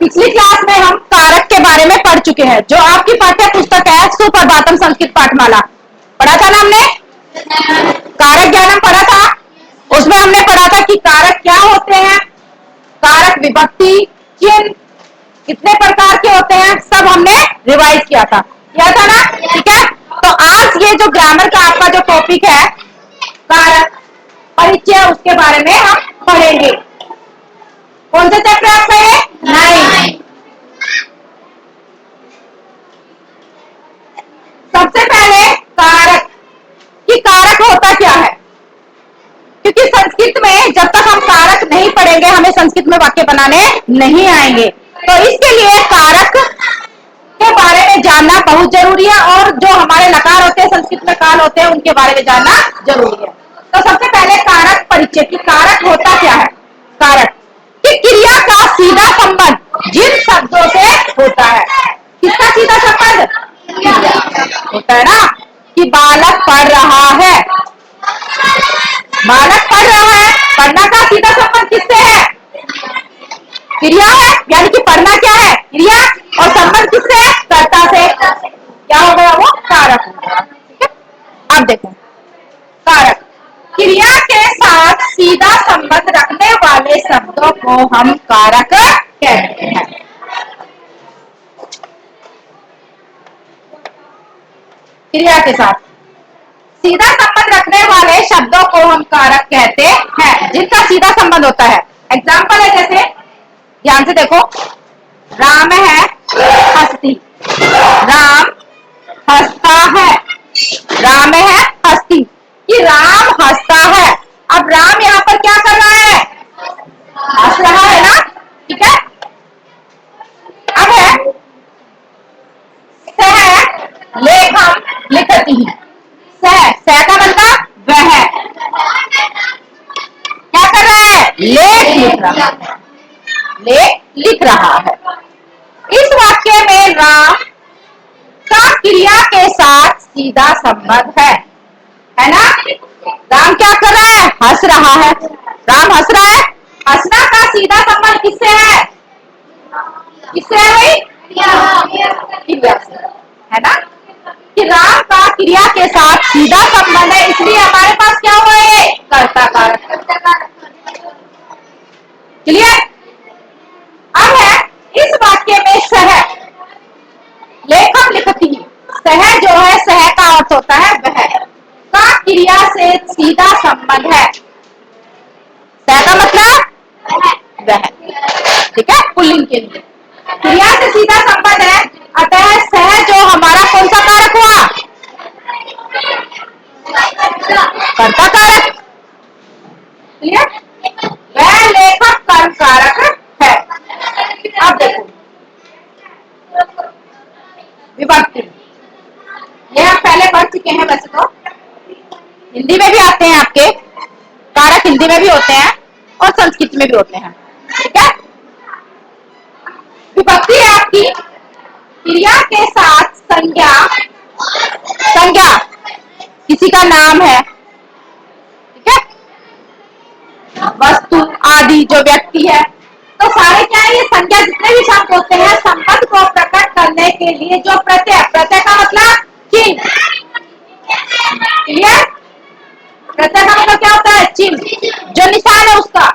पिछली क्लास में हम कारक के बारे में पढ़ चुके हैं, जो आपकी पाठ्य पुस्तक है सुप्रभातम संस्कृत पाठमाला। पढ़ा था ना हमने? कारक ज्ञानम पढ़ा था। उसमें हमने पढ़ा था कि कारक क्या होते हैं, कारक विभक्ति चिन्ह कितने प्रकार के होते हैं, सब हमने रिवाइज किया था ना? ठीक है, तो आज ये जो ग्रामर का आपका जो टॉपिक है कारक परिचय, उसके बारे में हम पढ़ेंगे। कौन सा चैप्टर आपका है? 9। सबसे पहले कारक कि कारक होता क्या है, क्योंकि संस्कृत में जब तक हम कारक नहीं पढ़ेंगे हमें संस्कृत में वाक्य बनाने नहीं आएंगे। तो इसके लिए कारक के बारे में जानना बहुत जरूरी है, और जो हमारे लकार होते हैं संस्कृत में काल होते हैं उनके बारे में जानना जरूरी है। तो सबसे पहले कारक परिचय कि कारक होता क्या है। कारक कि क्रिया का सीधा संबंध जिन शब्दों से होता है। किसका सीधा संबंध? होता है ना, कि बालक पढ़ रहा है, बालक पढ़ रहा है, पढ़ना का सीधा संबंध किससे है? क्रिया है, यानी कि पढ़ना क्या है? क्रिया, और संबंध किससे है? कर्ता से। क्या हो गया? वो कारक हो गया। ठीक है, अब देखो कारक क्रिया के साथ सीधा संबंध रखने वाले शब्दों को हम कारक कहते हैं। क्रिया के साथ सीधा संबंध रखने वाले शब्दों को हम कारक कहते हैं, जिनका सीधा संबंध होता है। एग्जाम्पल है, जैसे ध्यान से देखो, राम है हस्ती, राम हंसता है, राम है हस्ती, कि राम हंसता है। अब राम यहाँ पर क्या कर रहा है? हंस रहा है ना। ठीक है, अब है सह लेखम लिखती है। सह का मतलब वह क्या कर रहा है? लेख लिख रहा है, लेख लिख रहा है। इस वाक्य में राम का क्रिया के साथ सीधा संबंध है ना। राम क्या कर रहा है? हंस रहा है, राम हंस रहा है। हंसना का सीधा संबंध किससे है? किससे है भाई? क्रिया से, है ना, कि राम का क्रिया के साथ सीधा संबंध है, इसलिए हमारे पास क्या हुआ है? कर्ता कारक। क्लियर? अब है इस वाक्य में सह लेखक लिखती, सह जो है, सह का अर्थ होता है वह, का क्रिया से सीधा संबंध है। सह का मतलब वह, ठीक है, पुल्लिंग के लिए क्रिया से सीधा संबंध है। अतः सह जो हमारा कौन सा कारक हुआ? कर्ता कारक। क्लियर? वह लेखक कर्म कारक है। अब देखो विभक्ति, ये हम पहले पढ़ चुके हैं, वैसे तो हिंदी में भी आते हैं आपके कारक, हिंदी में भी होते हैं और संस्कृत में भी होते हैं। ठीक है, विभक्ति है आपकी क्रिया के साथ संज्ञा, संज्ञा किसी का नाम है, ठीक है, वस्तु आदि जो व्यक्ति है, तो सारे क्या है? ये संज्ञा जितने भी शब्द होते हैं संबंध को प्रकट करने के लिए जो प्रत्यय, प्रत्यय का मतलब चिन्ह। क्लियर? प्रत्यय का मतलब क्या होता है? चिन्ह, जो निशान है उसका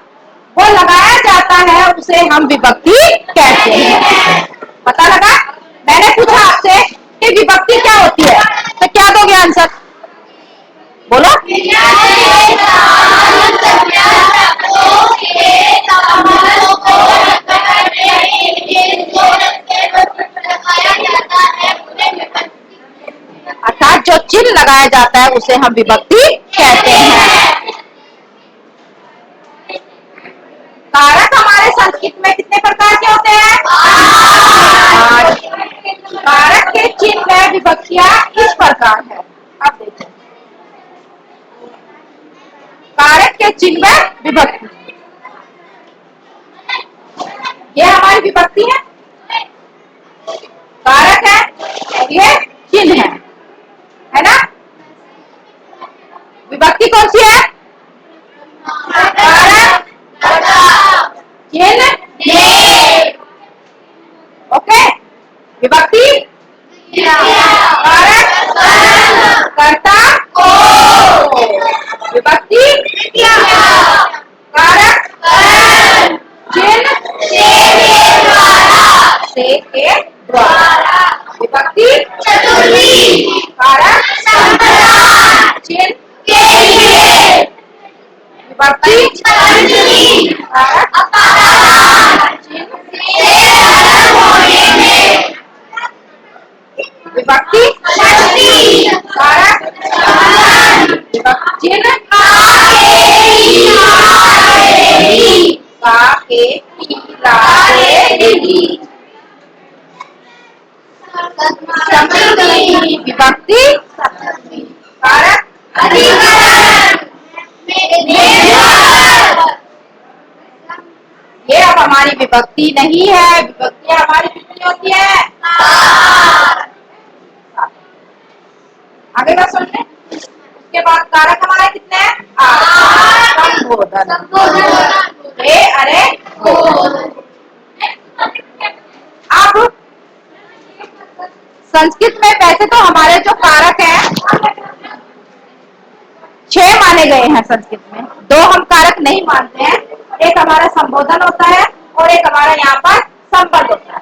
वो लगाया जाता है, उसे हम विभक्ति कहते हैं। पता लगा? मैंने पूछा आपसे कि विभक्ति क्या होती है, तो क्या दोगे आंसर? बोलो। अर्थात जो चिन्ह लगाया जाता है उसे हम विभक्ति कहते हैं। कारक हमारे संस्कृत में कितने प्रकार के होते हैं? 8। कारक के चिन्ह में विभक्तियां इस प्रकार है। अब देखो कारक के चिन्ह में विभक्ति, ये हमारी विभक्ति है, कारक है और ये चिन्ह है ना। विभक्ति कौन सी है? कारक चिन्ह। से के द्वारा। विभक्ति चतुर्थी, कारक संप्रदान, चिन्ह के लिए। विभक्ति पंचमी, कारक अपादान, चिन्ह से अलग होने में। विभक्ति षष्ठी, कारक समाधान, विभक्ति चिन्ह सप्तमी, विभक्ति कारक अधिकरण। ये अब हमारी विभक्ति नहीं है, विभक्ति हमारी कितनी होती है? आगे का सुन ले। उसके बाद कारक हमारे कितने हैं? संबोधन। अरे अब संस्कृत में वैसे तो हमारे जो कारक हैं 6 माने गए हैं संस्कृत में। 2 हम कारक नहीं मानते हैं, एक हमारा संबोधन होता है और एक हमारा यहाँ पर संबंध होता है,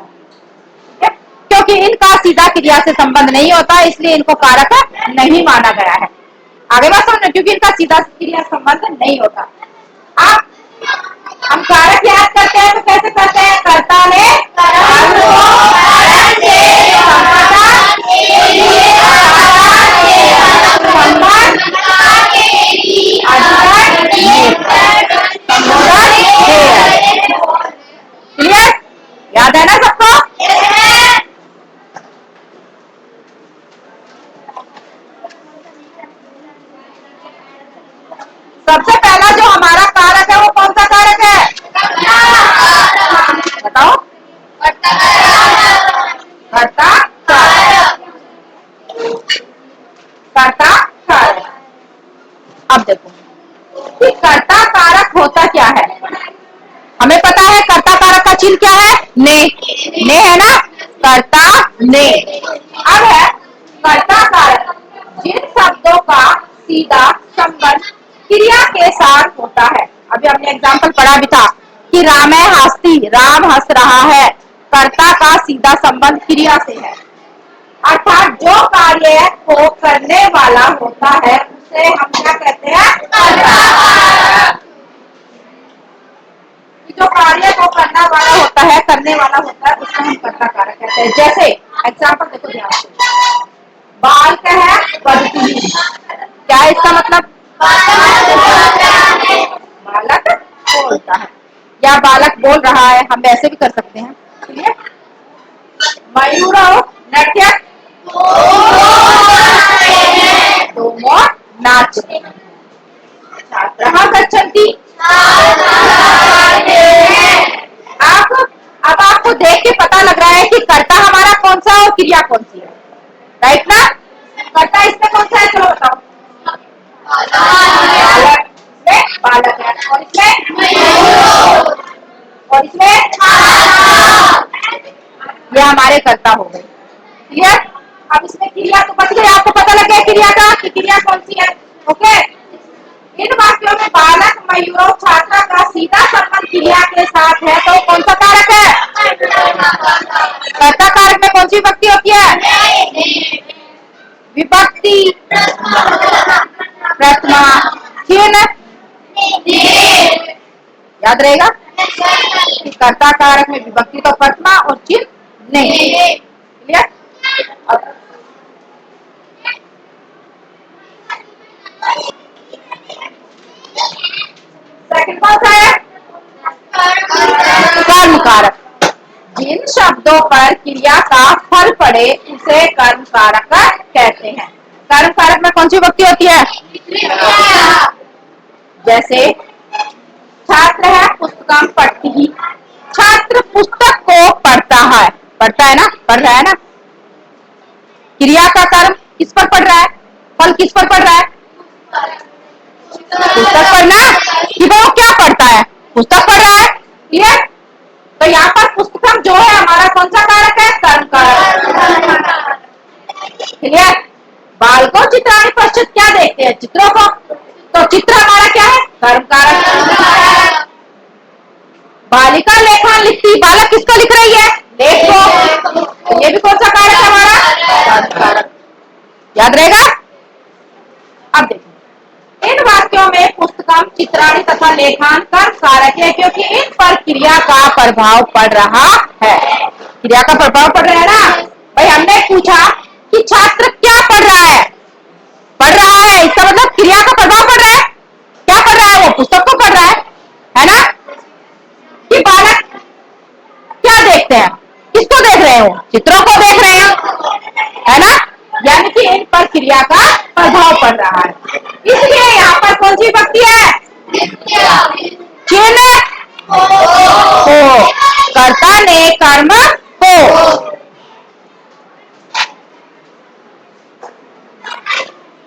क्योंकि इनका सीधा क्रिया से संबंध नहीं होता, इसलिए इनको कारक नहीं माना गया है। आगे बात समझो, क्योंकि इनका सीधा क्रिया संबंध नहीं होता। अब हम कारक याद करते हैं तो कैसे करते हैं? कर्ता ने कर्म को कारण से संबंध के लिए क्लियर? याद है ना सबको? सबसे पहला जो हमारा कारक है वो कौन सा कारक है? बताओ। कर्ता कारक। कर्ता कारक। अब देखो कि कर्ता कारक होता क्या है। हमें पता है कर्ता कारक का चिन्ह क्या है? ने। ने है ना? कर्ता ने। अब है कर्ता कारक जिन शब्दों का सीधा संबंध क्रिया के साथ होता है। अभी हमने एग्जाम्पल पढ़ा भी था कि राम है हंसती, राम हंस रहा है। कर्ता का सीधा संबंध क्रिया से है, अर्थात जो कार्य को करने वाला होता है उसे हम क्या कहते हैं? कर्ता। जो कार्य को करने वाला होता है उसको हम कर्ता कारक कहते हैं। जैसे एग्जाम्पल देखो ध्यान से, बालक है बदतमीज, क्या है इसका मतलब? बालक बोलता है या बालक बोल रहा है, हम ऐसे भी कर सकते हैं। चलिए, मयूर नृत्य नाच, छात्र गच्छन्ति। अब आपको देख के पता लग रहा है कि कर्ता हमारा कौन सा और क्रिया कौन सी है, राइट ना? कर्ता इसमें कौन सा है, चलो बताओ। बालक है और इसमें ये हमारे कर्ता हो गए। क्लियर? अब इसमें क्रिया तो बच गई, आपको पता लग गया क्रिया का कि क्रिया कौन सी है। ओके, इन वाक्यों में बालक मयूर छात्रा का सीधा संबंध क्रिया के साथ है, तो कौन सा कारक है? कर्ता कारक में कौन सी विभक्ति होती है? विभक्ति प्रथमा, चिन्ह याद रहेगा कि कर्ता कारक में विभक्ति तो प्रथमा और चिन्ह नहीं। क्लियर? सेकंड कौन सा है? कर्म कारक। जिन शब्दों पर क्रिया का फल पड़े उसे कर्म कारक कहते हैं। कर्म कारक में कौन सी विभक्ति होती है? जैसे छात्र है पुस्तकम पढ़ती, छात्र पुस्तक को पढ़ता है, पढ़ता है ना, पढ़ रहा है ना। क्रिया का कर्म किस पर पढ़ रहा है? फल किस पर पढ़ रहा है? पुस्तक पर ना, कि वो क्या पढ़ता है? पुस्तक पढ़ रहा है। क्लियर? तो यहाँ पर पुस्तकम जो है हमारा कौन सा कारक है? कर्म कारक। क्लियर? बालकों चित्राणि पश्चित क्या देखते हैं? चित्रों को। तो चित्र हमारा क्या है? कर्म कारक। बालिका लेखन लिखती, बालक किसको लिख रही है? देखो, तो ये भी कौन सा कारक है हमारा? कारक। याद रहेगा। अब देखो, इन वाक्यों में पुस्तकम, चित्राणि तथा लेखान कर्म कारक है, क्योंकि इन पर क्रिया का प्रभाव पड़ रहा है। क्रिया का प्रभाव पड़ रहा है ना। भाई हमने पूछा कि छात्र क्या पढ़ रहा है? पढ़ रहा है, इसका मतलब क्रिया का प्रभाव पड़ रहा है। क्या पढ़ रहा है? वो पुस्तक को पढ़ रहा है ना। कि बालक क्या देखते हैं? किसको देख रहे हो? चित्रों को देख रहे हैं, है ना। यानी कि इन पर क्रिया का प्रभाव पड़ रहा है, इसलिए यहाँ पर कौन सी विभक्ति है? चिन्ह हो, कर्ता ने कर्म हो।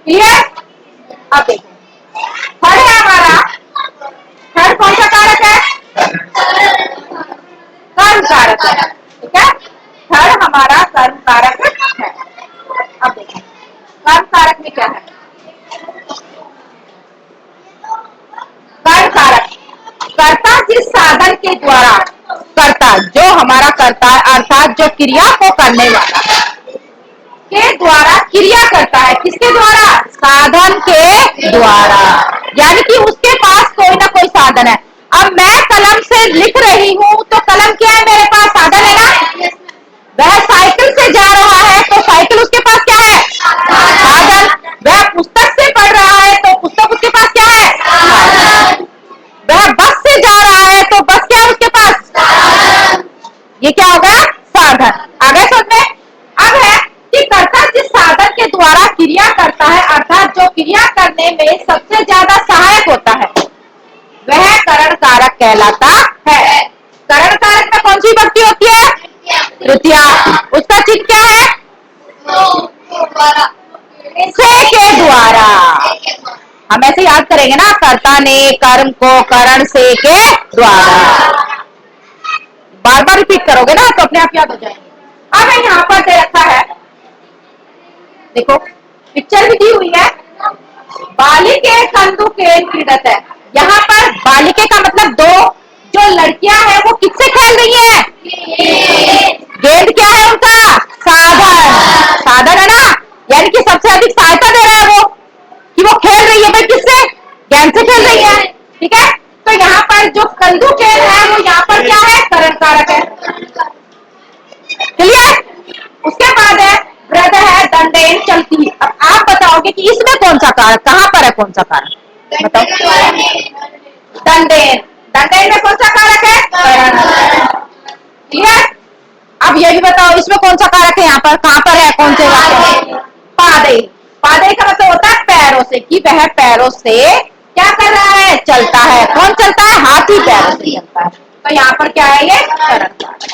क्लियर। अब देखो, थर्ड है हमारा। थर्ड कौन सा कारक है? कर्म कारक है। ठीक है, थर्ड हमारा कर्म कारक है। अब देखो, कर्म कारक में क्या है? कर्म कारक कर्ता जिस साधन के द्वारा, कर्ता जो हमारा कर्ता है, अर्थात जो क्रिया को करने वाला के द्वारा क्रिया करता है। किसके द्वारा? साधन के द्वारा। यानी कि उसके पास कोई ना कोई साधन है। अब मैं कलम से लिख रही हूं, तो कलम क्या है? मेरे पास साधन है ना। वह साइकिल से जा रहा है, तो साइकिल उसके पास क्या है? साधन। वह पुस्तक से पढ़ रहा है, तो पुस्तक उसके पास क्या है? साधन। वह बस से जा रहा है, तो बस क्या है उसके पास? साधन। ये क्या होगा? साधन। आगे समझ में। अब है कि कर्ता जिस साधन के द्वारा क्रिया करता है, अर्थात जो क्रिया करने में सबसे ज्यादा सहायक होता है, वह करण कारक कहलाता है। करण कारक में कौन सी विभक्ति होती है? तृतीया। उसका चिन्ह क्या है? से के द्वारा। हम ऐसे याद करेंगे ना, कर्ता ने कर्म को करण से के द्वारा। बार बार रिपीट करोगे ना तो अपने आप याद हो जाएंगे। अब यहाँ पर दे रखा है, देखो पिक्चर भी दी हुई है। बालिके कंदुके क्रीडत है। यहाँ पर बालिके का मतलब दो जो लड़कियां हैं वो किससे खेल रही हैं? गेंद क्या है उनका? साधन। साधन है ना। यानी कि सबसे अधिक सहायता दे रहा है वो, कि वो खेल रही है। भाई किससे? गेंद से खेल रही है। ठीक है, तो यहाँ पर जो कंदुकेन है वो यहाँ पर क्या है? करण कारक है। क्लियर। उसके बाद है वृद्ध है दंडेन चलती। अब आप बताओगे कि इसमें कौन सा कारक, कहां पर है कौन सा कारक? बताओ। दंडेन। दंडेन में कौन सा कारक है? करण। क्लियर। अब ये भी बताओ इसमें कौन सा कारक है? यहाँ पर कहां पर है? कौन से वाक्य? पादे। पादे का मतलब होता है पैरों से, कि वह पैरों से क्या कर रहा है? चलता है। कौन चलता है? हाथी पैरों से चलता है। तो यहाँ पर क्या है? ये करण कारक।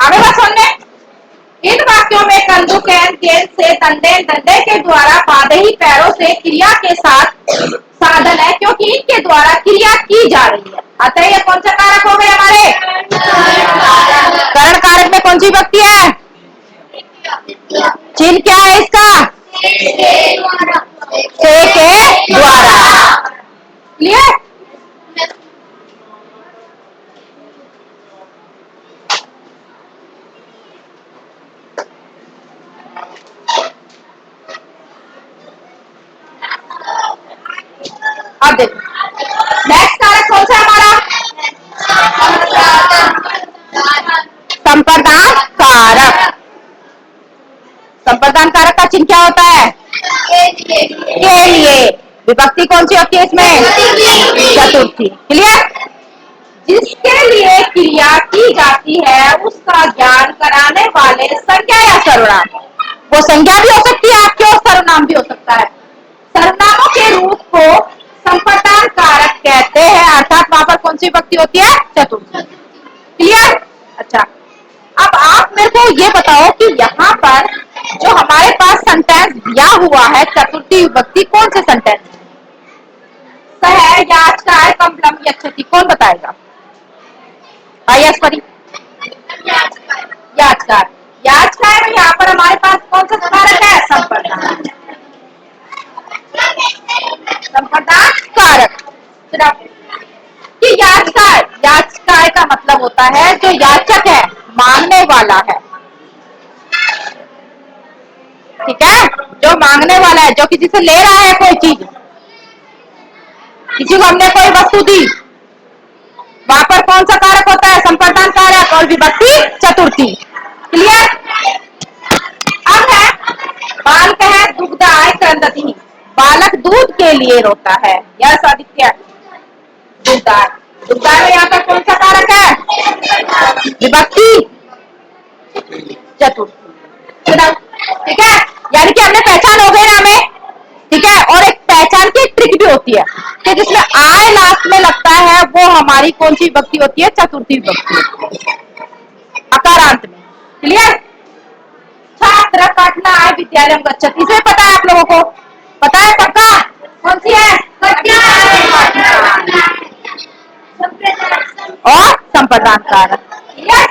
आगे बात सुनने। इन वाक्यों में कंदुकेन गेंद से, दंडेन दंडे के द्वारा, पादेही पैरों से क्रिया के साथ साधन है, क्योंकि इनके द्वारा क्रिया की जा रही है। अतः ये कौन सा कारक हो गए हमारे? करण कारक में कौन सी विभक्ति है? चिन्ह क्या है इसका? से के द्वारा। क्लियर। अब देखो नेक्स्ट कारक कौन सा हमारा? संप्रदान कारक। संप्रदान कारक का चिन्ह क्या होता है? के लिए। विभक्ति कौन सी होती है इसमें? चतुर्थी। क्लियर। जिसके लिए क्रिया की जाती है उसका ज्ञान कराने वाले संज्ञा या सर्वनाम। वो संज्ञा भी हो सकती है आपके और सर्वनाम भी हो सकता है। सर्वनामों के रूप को संप्रदान कारक कहते हैं, अर्थात वहां पर कौन सी विभक्ति होती है? चतुर्थी। क्लियर। अच्छा, अब आप मेरे को ये बताओ कि यहाँ पर जो हमारे पास सेंटेंस दिया हुआ है चतुर्थी विभक्ति, कौन से सेंटेंस? सह, याचकार, कमलम, यच्छति। कौन बताएगा? परी। याचकार। याचकार में यहाँ पर हमारे पास कौन सा कारक है? संप्रदान। संप्रदान कारक। कि याचकार, याचकार का मतलब मतलब होता है जो याचक है, मांगने वाला है। ठीक है, जो मांगने वाला है, जो किसी से ले रहा है कोई चीज, किसी को हमने कोई वस्तु दी, वहां पर कौन सा कारक होता है? संप्रदान कारक और विभक्ति चतुर्थी। क्लियर? अब है बालक है दुग्धाय क्रंदति, बालक दूध के लिए रोता है। यस आदित्य, दुग्धाय। दुग्धाय में यहाँ पर कौन सा कारक है? विभक्ति चतुर्थी। ठीक है, यानी कि हमने पहचान हो गई ना हमें। ठीक है, और एक पहचान की ट्रिक भी होती है कि जिसमें आय लास्ट में लगता है वो हमारी कौन सी विभक्ति होती है? चतुर्थी विभक्ति, अकारांत में। क्लियर? छात्र पठना आय विद्यालय गच्छति, इसे पता है आप लोगों को? पता है पक्का? कौन सी है? और संप्रदान कारक। क्लियर?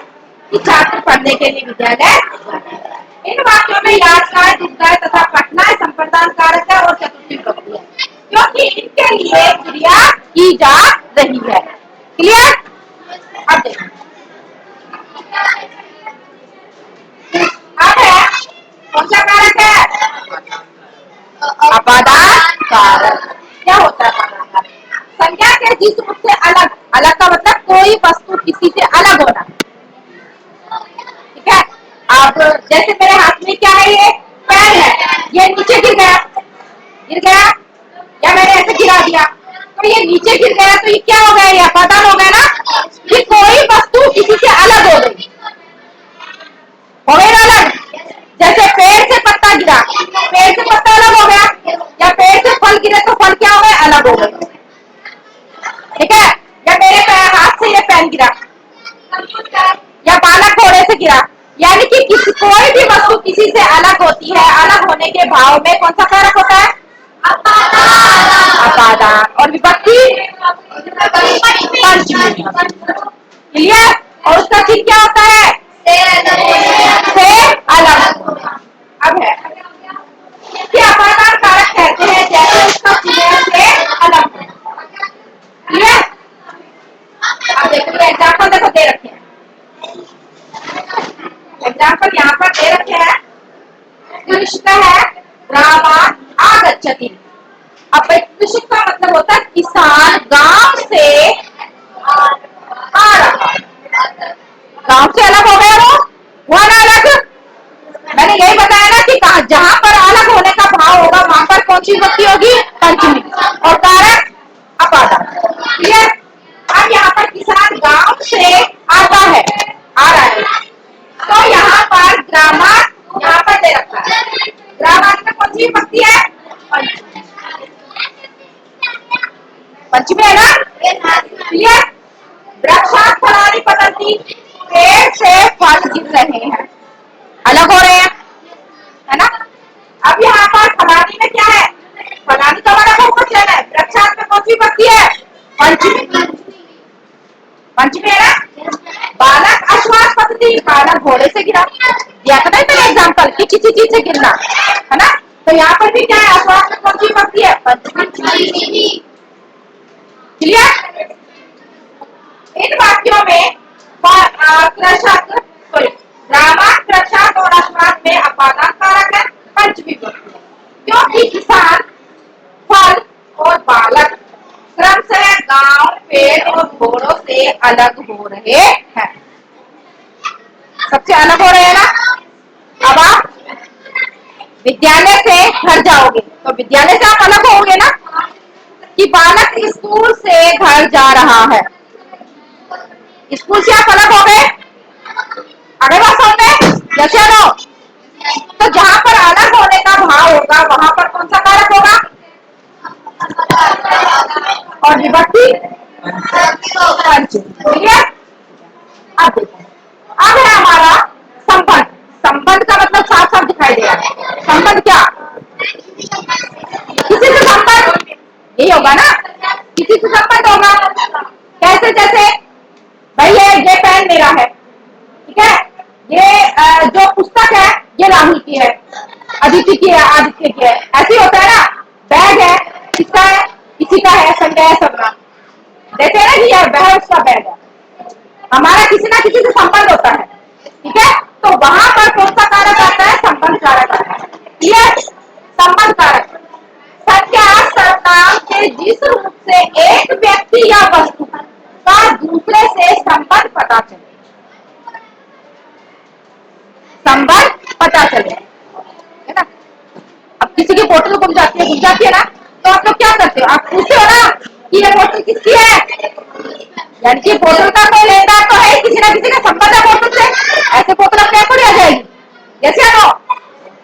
कि छात्र पढ़ने के लिए विद्यालय। इन वाक्यों में याचना, दुग्धाय तथा पठना संप्रदान कारक है और चतुर्थी विभक्ति है, क्योंकि इनके लिए क्रिया की जा रही है। क्लियर? अब देखिए, अब है कौन सा कारक है? अपादान कारक। क्या होता है अपादान कारक? संज्ञा के जिस रूप से अलग, अलग का मतलब कोई वस्तु किसी से अलग होना। ठीक है, अब जैसे मेरे हाथ में क्या है? ये पेन है, ये नीचे गिर गया, गिर गया या मैंने ऐसे गिरा दिया तो ये नीचे गिर गया, तो ये क्या हो गया? ये अपादान हो गया ना, कि कोई वस्तु किसी से अलग हो गई। हो गई ना अलग? जैसे पेड़ से पत्ता गिरा, पेड़ से पत्ता अलग हो गया, या पेड़ से फल गिरे तो फल क्या हो गए? अलग हो गए। ठीक है, या मेरे हाथ से ये पेन गिरा, या बालक घोड़े से गिरा, यानी कि किसी कोई भी वस्तु किसी से अलग होती है, अलग होने के भाव में कौन सा कारक होता है? अपादान। और विभक्ति पंचमी। क्लियर? और उसका चिन्ह क्या होता है? से अलग। अब है कि अपादान कारक कहते हैं जैसे उसका चिन्ह से अलग। क्लियर? अब देखो एग्जाम्पल, देखो दे रखे हैं एग्जाम्पल, यहाँ पर दे रखे हैं। कृष्ण है रामा आगच्छति। अब कृषि का मतलब होता है किसान गांव से आ रहा। गांव से अलग हो गया वो ना अलग। मैंने यही बताया ना कि जहां पर अलग होने का भाव होगा वहां पर कौन सी विभक्ति होगी? पंचमी। और कारक अपादान। क्लियर? अब यहाँ पर किसान गांव से आता है, आ रहा है, तो यहाँ पर ग्रामर यहाँ पर दे रखा है। ग्रामर में कौन सी विभक्ति है? पंचमी है ना? क्लियर? वृक्षात् फलानि पतन्ति, पेड़ से फल गिर रहे हैं, अलग हो रहे हैं, है ना? अब यहाँ पर फलानी में क्या है? फलानी तो हमारा बहुवचन है। वृक्षात् में कौन सी विभक्ति है? पंचमी। पंचमी है ना? बालक अश्वात् पतति, बालक घोड़े से गिरा। दिया था ना एग्जाम्पल कि किसी चीज से गिरना, है ना? तो यहाँ पर भी क्या है? अश्वात् में कौन सी विभक्ति है? पंचमी। क्लियर? इन वाक्यों में कृषक, रामात, कृषक और अश्वात् में अपादान कारक है, पंचमी विभक्ति है, क्योंकि किसान, फल और बालक क्रम से गांव, पेड़ और घोड़ों से अलग हो रहे हैं। सबसे अलग हो रहे हैं ना? अब आप विद्यालय से घर जाओगे तो विद्यालय से आप अलग होगे ना, कि बालक स्कूल से घर जा रहा है, स्कूल से आप अलग हो गए। अगर बात समझ में? जैसे नो, तो जहां पर अलग होने का भाव होगा वहां पर कौन सा कारक होगा? और विभक्ति पंचमी। अब देखो, अब है हमारा संबंध। संबंध का मतलब साफ साफ दिखाई दे रहा है। संबंध क्या? किसी से संबंध, यही होगा ना? किसी से संबंध होगा। कैसे? जैसे भाई ये पेन मेरा है, ठीक है, ये जो पुस्तक है ये राहुल की है, अदिति की है, आदित्य की है, ऐसे होता है ना? बैग है, किसका है? किसी का है, संजय है, सबका। देते हैं ना कि यार वह उसका बैग है। हमारा किसी ना किसी से संबंध होता है, ठीक है। तो वहां पर कौन सा कारक आता है? संबंध कारक आता है। क्लियर? संबंध कारक। संज्ञा सर्वनाम के जिस रूप से एक व्यक्ति या वस्तु का दूसरे से संबंध पता चले, संबंध पता चले, है ना। अब किसी की बोतल गुम जाती है ना, तो आप लोग क्या करते हो? आप पूछते हो ना कि ये बोतल किसकी है, यानी कि बोतल का कोई लेनदार तो है, किसी ना किसी का संबंध है बोतल से, ऐसे बोतल अपने आप थोड़ी आ जाएगी, जैसे नो।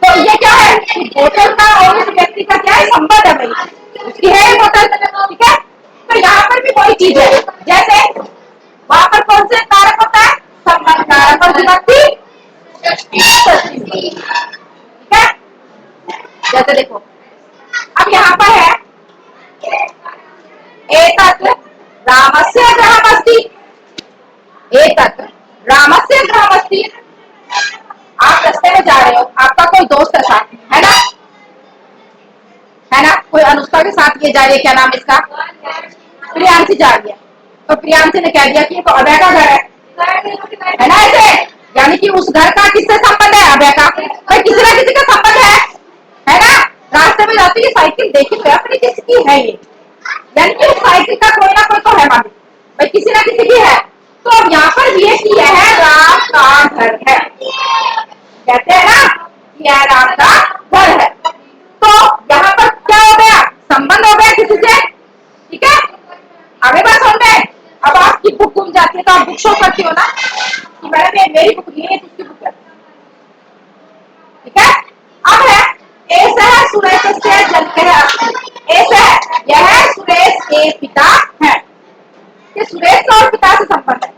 तो ये क्या है कि बोतल का और उस व्यक्ति का क्या है? संबंध है भाई, उसकी है ये बोतल, ठीक है। तो यहाँ पर भी वही चीज है, जैसे वहां पर कौन से कारक होता है? संबंध कारक और विभक्ति, ठीक है। जैसे देखो अब यहाँ पर है एतत् रामस्य गृहमस्ति, एतत् रामस्य गृहमस्ति। आप रास्ते में जा रहे हो, आपका कोई दोस्त है साथ, है ना, है ना, कोई अनुष्का के साथ ये जा रही है, क्या नाम इसका? प्रियांशी जा रही है। तो प्रियांशी ने कह दिया कि ये तो अभय का घर है ना, ऐसे यानी कि उस घर का किससे संबंध है? अभय का। भाई किसी ना किसी का संबंध है ना। रास्ते में जाती है साइकिल देखी तो अपनी किसकी है ये, यानी कि उस साइकिल का कोई ना कोई तो है मालिक, भाई किसी ना किसी की है। तो अब यहाँ पर ये कि यह राम का घर है, कहते हैं ना कि यह राम का घर है। तो यहाँ पर क्या हो गया? संबंध हो गया किसी से, ठीक है। आगे बात समझ में। अब आपकी बुक गुम जाती है तो आप बुक शो करती हो ना कि मैडम ये मेरी बुक नहीं है, किसकी बुक है, ठीक है। अब है ऐसा है सुरेश से जन्म है, ऐसा है यह सुरेश के पिता है, कि सुरेश का और पिता से संबंध है।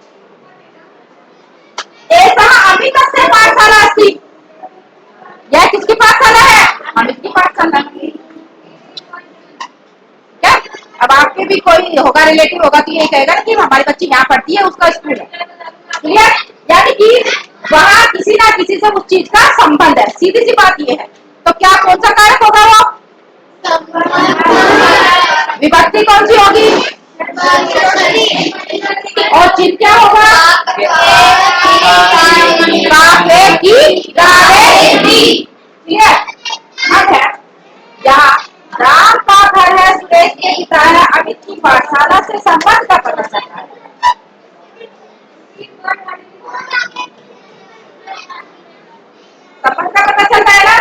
ऐसा अमित से पाठशाला अस्ति, यह किसकी पाठशाला है? अमित की पाठशाला। क्या अब आपके भी कोई होगा रिलेटिव होगा तो ये कहेगा ना कि हमारी बच्ची यहाँ पढ़ती है, उसका स्कूल है, क्लियर। यानी कि वहां किसी ना किसी से उस चीज का संबंध है, सीधी सी बात ये है। तो क्या कौन सा कारक होगा? वो विभक्ति कौन सी होगी? और चिन्ह क्या होगा? क्लियर। अब है यहाँ राम का घर है, सुरेश के पिता है, अमित की पाठशाला से संबंध का पता चलता है। संबंध का पता चलता है ना।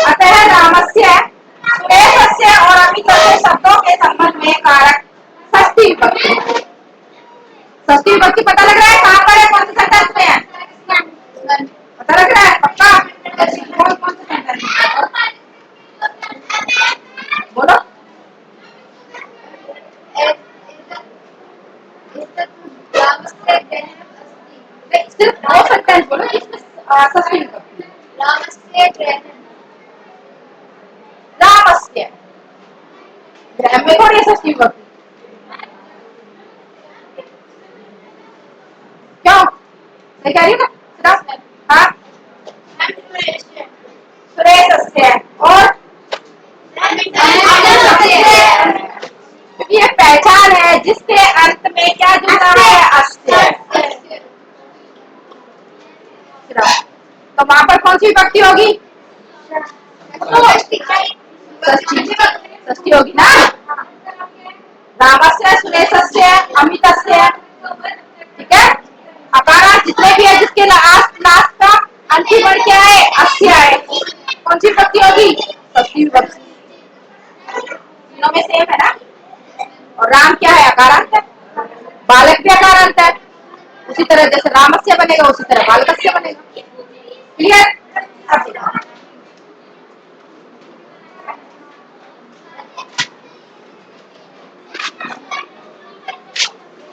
अतः रामस्य सुरेशस्य और अमितस्य शब्दों के संबंध में कारक षष्ठी विभक्ति। षष्ठी विभक्ति पता लग रहा है कहाँ पर है, कौन से सेंटेंस में है? पता लग रहा है पक्का? कौन से सेंटेंस में? बोलो। सिर्फ दो सेंटेंस बोलो जिसमें षष्ठी विभक्ति। रामस्य ग्रह में थोड़ी षष्ठी विभक्ति, क्यों? मैं कह रही हूँ ना। हाँ सुरेशस्य और क्योंकि ये पहचान है जिसके अंत में क्या जुड़ा है? अस्य। तो वहां पर कौन सी विभक्ति होगी? षष्ठी होगी ना। रामस्य सुरेशस्य अमितस्य, ठीक है। अकारा जितने भी है जिसके लास्ट का अंतिम वर्ण क्या है? अस्य है, कौन सी विभक्ति होगी? षष्ठी विभक्ति। तीनों में सेम है ना। और राम क्या है? अकारांत है, बालक भी अकारांत है, उसी तरह जैसे रामस्य बनेगा उसी तरह बालकस्य बनेगा, क्लियर।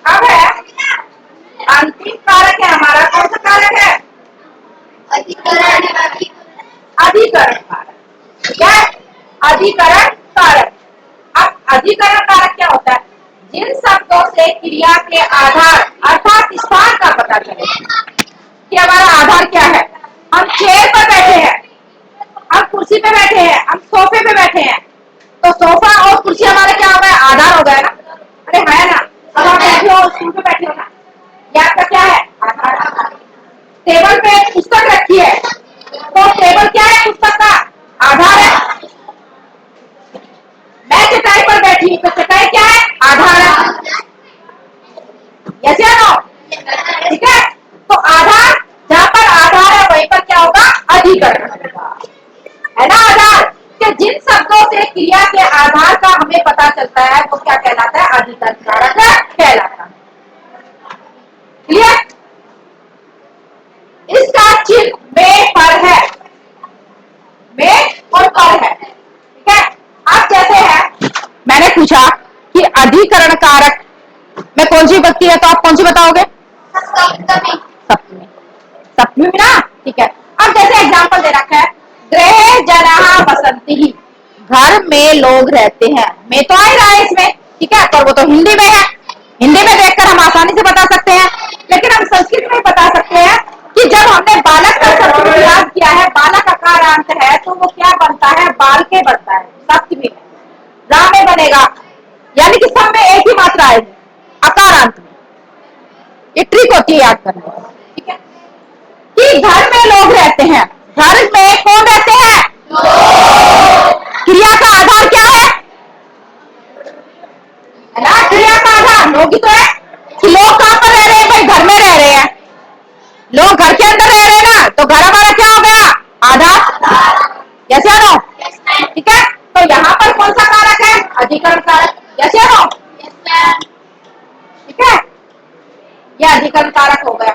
अब है अंतिम कारक है हमारा, कौन सा कारक है? अधिकरण कारक, क्या? अधिकरण कारक। अब अधिकरण कारक क्या होता है? जिन शब्दों से क्रिया के आधार अर्थात स्थान का पता चले कि हमारा आधार क्या है। हम चेयर पर बैठे हैं, हम कुर्सी पे बैठे हैं, हम सोफे पे बैठे हैं, तो सोफा और कुर्सी हमारा क्या हो गया? आधार हो गया। ठीक है, क्या है? आधार है। यस या नो? ठीक है, तो आधार, जहां पर आधार है वहीं पर क्या होगा? अधिकरण होगा, है ना? आधार के जिन शब्दों से क्रिया के आधार का हमें पता चलता है वो क्या कहलाता है? अधिकरण कारक कहलाता है। क्लियर? इसका चिन्ह में पर है, में और पर है, ठीक है? अब जैसे है, मैंने पूछा कि अधिकरण कारक में कौन सी विभक्ति है, तो आप कौन सी बताओगे? सप्तमी। सप्तमी, सप्तमी ना, ठीक है। अब जैसे एग्जांपल दे रखा है, गृहे जनाः वसन्ति, घर में लोग रहते हैं, में तो आ ही रहा है इसमें, ठीक है, पर वो तो हिंदी में है, हिंदी में देखकर हम आसानी से बता सकते हैं, लेकिन हम संस्कृत में बता सकते हैं कि जब हमने बालक का सप्तमी याद किया है, बालक अकारांत है, तो वो क्या बनता है? बाल के बनता है, सप्तमी में, रा में बनेगा, यानी कि सब में एक ही मात्रा आएगी अकारांत में। ये ट्रिक होती है याद करने की, ठीक है? कि घर में लोग रहते हैं, घर में कौन रहते हैं? क्रिया का आधार क्या है? ना, क्रिया का आधार लोग ही तो है। कि लोग कहां पर रह रहे हैं भाई? घर में रह रहे हैं, लोग घर के अंदर रह रहे हैं ना, तो घर हमारा क्या हो गया? आधार। यस या नो? ठीक है, तो यहाँ पर कौन सा कारक है? अधिकरण कारक। यस या नो? ठीक है, यह अधिकरण कारक हो गया।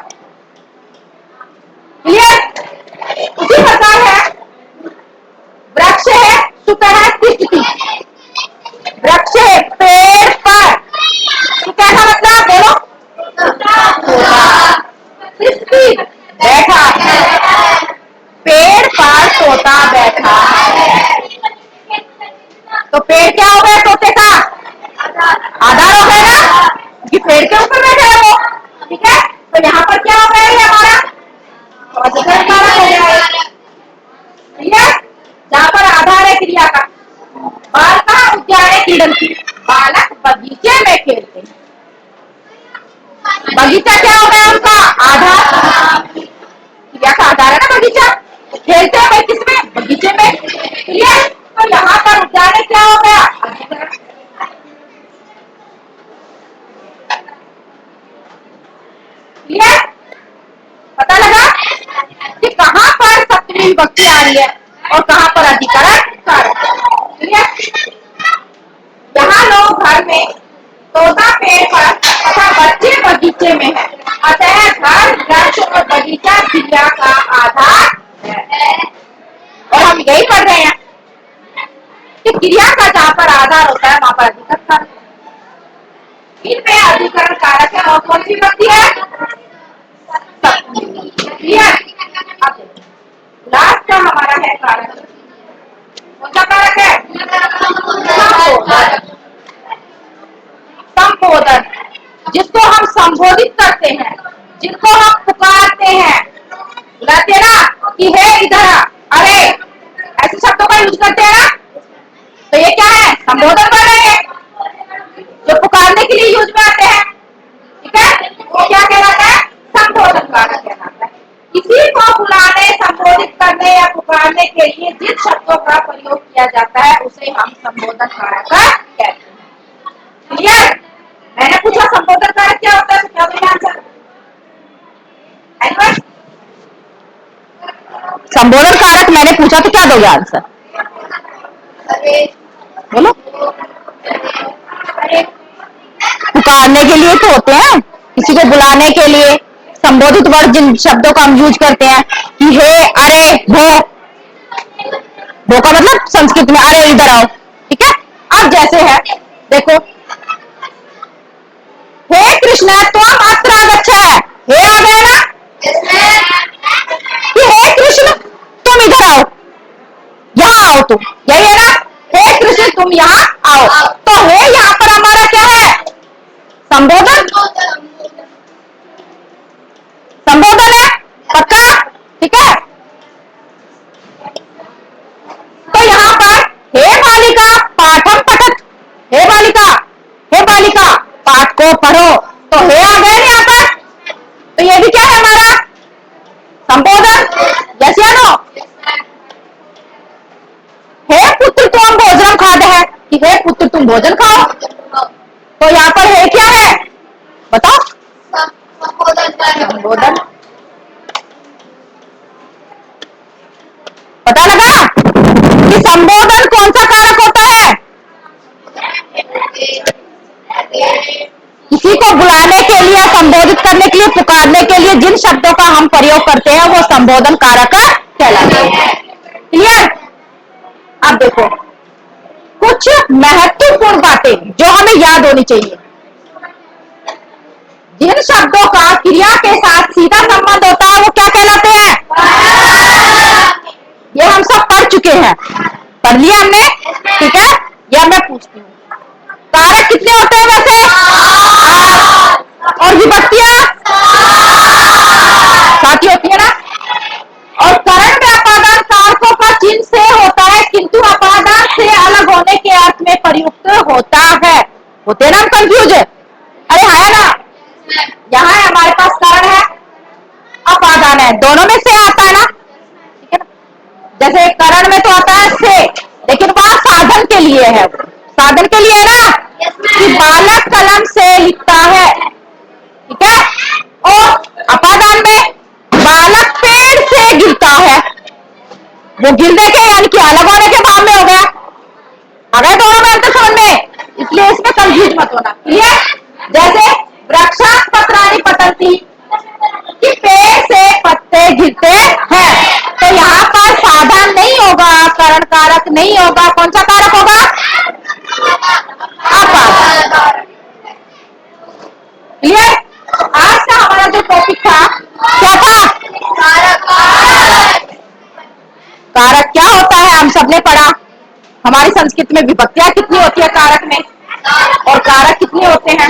क्लियर? उसी प्रकार है, वृक्ष है, सुतः तिष्ठति, वृक्ष है पेड़ पर, तो कैसा मतलब? बोलो। तिष्ठति बैठा, पेड़ पर तोता बैठा है, तो पेड़ क्या हो गया? तोते का आधार हो गया ना, कि पेड़ के ऊपर बैठे हैं वो, ठीक है? तो यहाँ पर क्या हो गया? ये हमारा अधिकरण कारक हो गया, ठीक है? जहां पर आधार है क्रिया का। बालकः उद्याने क्रीडन्ति, बालक बगीचे में खेलते हैं, बगीचा क्या हो गया उनका? आधार, क्रिया का आधार है ना बगीचा, खेलते हैं भाई किसमें? बगीचे में, क्लियर? तो यहाँ पर उद्याने क्या हो गया? अधिकरण। क्लियर? पता लगा कि कहां पर सप्तमी विभक्ति आ रही है और कहां पर अधिकरण कारक। क्लियर? यहाँ लोग घर में, तोता पेड़ पर तथा बच्चे बगीचे में है, अतः घर, वृक्ष और बगीचा क्रिया का आधार है। और हम यही पढ़ रहे हैं कि क्रिया का जहां पर आधार होता है वहां पर अधिकरण कारक, इनमें अधिकरण कारक है। और कौन सी विभक्ति है? क्लियर? अब लास्ट का हमारा है कारक, कौन सा कारक है? संबोधन, जिसको हम संबोधित करते हैं, जिनको हम पुकारते हैं, बुलाते हैं ना कि हे इधर आ, अरे, ऐसे शब्दों का यूज करते हैं ना, तो ये क्या है? संबोधन कर रहे हैं, जो पुकारने के लिए यूज में आते हैं, ठीक है? वो क्या कहलाता है? संबोधन कारक कहलाता है। किसी को बुलाने, संबोधित करने या पुकारने के लिए जिन शब्दों का प्रयोग किया जाता है उसे हम संबोधन कारक कहते हैं। क्लियर? मैंने पूछा संबोधन कारक क्या होता है, तो क्या दोगे आंसर? संबोधन कारक मैंने पूछा तो क्या दोगे आंसर? बोलो। पुकारने के लिए तो होते हैं, किसी को बुलाने के लिए संबोधित वर्ड जिन शब्दों का हम यूज करते हैं कि हे, अरे, वो का मतलब संस्कृत में अरे इधर आओ, ठीक है? अब जैसे है, देखो, हे कृष्ण त्वम् अत्र आगच्छ, हे आ गया ना, कि हे कृष्ण तुम इधर आओ, यहाँ आओ, तुम यही है ना, हे कृष्ण तुम यहाँ आओ, तो हे यहाँ पर हमारा क्या है? संबोधन, संबोधन है, पक्का? ठीक है, तो यहाँ पर हे बालिका पाठम पठत, हे बालिका, हे बालिका पाठ को पढ़ो, तो हे आ गए यहाँ पर, तो ये भी क्या है हमारा? संबोधन। यस या नो? हे पुत्र तुम भोजनम खाते हैं, कि हे पुत्र तुम भोजन खाओ। तो यहाँ पर है क्या है बताओ? संबोधन। पता लगा कि संबोधन कौन सा कारक होता है? किसी को बुलाने के लिए, संबोधित करने के लिए, पुकारने के लिए जिन शब्दों का हम प्रयोग करते हैं वो संबोधन कारक कहलाते हैं। क्लियर? अब देखो कुछ महत्वपूर्ण बातें जो हमें याद होनी चाहिए। जिन शब्दों का क्रिया के साथ सीधा संबंध होता है वो क्या कहलाते हैं? ये हम सब पढ़ चुके हैं, पढ़ लिया हमने, ठीक है? ये मैं पूछती हूँ, कारक कितने होते हैं वैसे? और विभक्तियां साथी होती है ना? और करण में अपादान कारकों का चिन्ह से होता है, किंतु अपादान से अलग होने के अर्थ में प्रयुक्त होता है। होते ना हम कंफ्यूज? अरे है ना, यहाँ है हमारे पास करण है, अपादान है, दोनों में से आता है ना, ठीक है ना? जैसे करण में तो आता है से, लेकिन वह साधन के लिए है, साधन के लिए है ना, कि बालक कलम से लिखता है, ठीक है? और अपादान में बालक पेड़ से गिरता है, वो गिरने के यानी कि अलग होने के भाव में हो गया। अगर दोनों में अंतर समझ में, इसलिए इसमें कंफ्यूज मत होना। क्लियर? जैसे वृक्षात् पत्राणि पतन्ति, कि पेड़ से पत्ते गिरते हैं, तो यहाँ पर साधन नहीं होगा, करण कारक नहीं होगा, कौन सा कारक होगा? अपादान। क्लियर? आज का हमारा जो टॉपिक था क्या था? कारक क्या होता है हम सबने पढ़ा। हमारी संस्कृत में विभक्तियां कितनी होती है कारक में, और कारक कितने होते हैं?